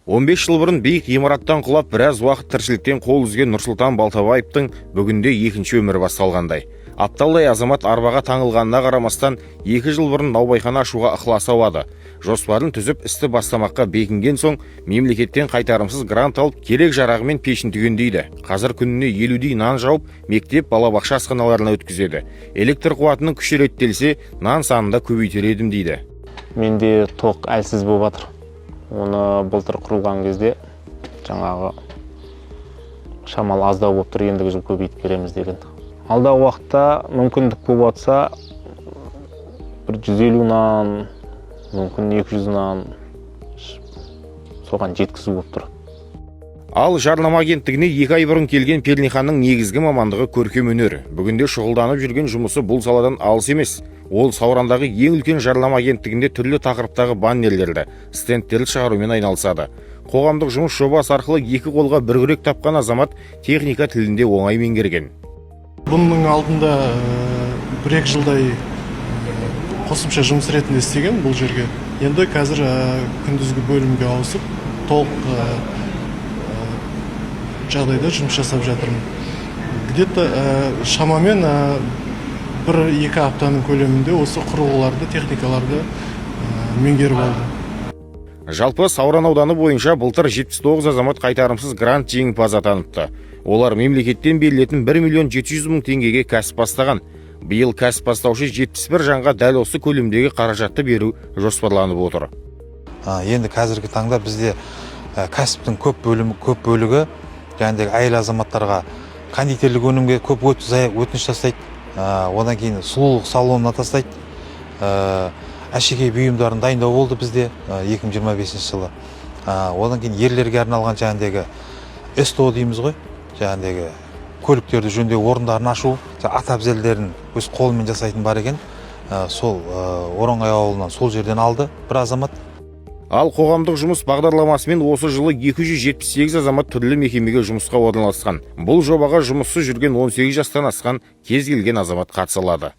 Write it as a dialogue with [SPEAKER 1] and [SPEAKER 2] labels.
[SPEAKER 1] 15 жыл бұрын биік ғимараттан құлап, біраз уақыт тіршіліктен қол үзген Нұрсұлтан Балтабаевтың бүгінде екінші өмірі басталғандай. Апталдай азамат арбаға таңылғанына қарамастан 2 жыл бұрын наубайхана ашуға ықыласы ауады. Жоспарын түзіп, істі бастамаққа бекінген соң, мемлекеттен қайтарымсыз грант алып, керек жарағымен пешін түгендейді. Қазір күніне 50-дей нан жауып, мектеп, балабақша асханаларына өткізеді. Электр қуатының күші реттелсе, нан санында көбейтер едім дейді.
[SPEAKER 2] Менде тоқ әлсіз болып жатыр. Оны былтыр құрылған кезде жаңағы шамал аздау болып тұр, ендігі жыл көбейтіп береміз деген. Алдағы уақытта мүмкіндік болып жатса, бір 150 нан, мүмкін 200 нан соған жеткізу болып тұр.
[SPEAKER 1] Ал жарнама агенттігіне 2 ай бұрын келген Пернеханның негізгі мамандығы көркем өнер. Бүгінде шұғылданып жүрген жұмысы бұл саладан алыс емес. Ол Саурандағы ең үлкен жарнама агенттігінде түрлі тақырыптағы баннерлерді, стендтерді шығарумен айналысады. Қоғамдық жұмыс жобасы арқылы 2 қолға бір күрек тапқан азамат техника тілінде оңай меңгерген.
[SPEAKER 3] Бұның алдында 1-2 жылдай қосымша жұмыс ретінде істеген бұл жерге. Енді қазір күндізгі бөлімге ауысып, толық жағдайда жұмыс жасап жатырмын. Где-то шамамен 1-2 аптаның көлемінде осы құрылғыларды, техникаларды меңгеріп алды.
[SPEAKER 1] Жалпы Сауран ауданы бойынша былтыр 79 азамат қайтарымсыз грант жеңімпазы атаныпты. Олар мемлекеттен берілетін 1,7 миллион теңгеге кәсіп бастаған. Биыл кәсіп бастаушы 71 жанға дәл осы көлемдегі қаражатты беру жоспарланып отыр.
[SPEAKER 4] Енді қазіргі таңда бізде кәсіптің көп бөлігі жаңағыдай әйел азаматтарға кондитерлік өнімге көп өтініш тастайды. Одан кейін сұлулық салонына тастайды. Әшекей бұйымдарын дайындау болды бізде 2025 жылы. Одан кейін ерлерге арналған жаңағыдай СТО дейміз ғой. Жаңағыдай көліктерді жөндеу орындарын ашу, ат әбзелдерін өз қолымен жасайтын бар екен. Сол Оранғай ауылынан сол жерден алды бір азамат.
[SPEAKER 1] Ал қоғамдық жұмыс бағдарламасымен осы жылы 278 азамат түрлі мекемеге жұмысқа орналасқан. Бұл жобаға жұмыссыз жүрген 18 жастан асқан кез келген азамат қатыса алады.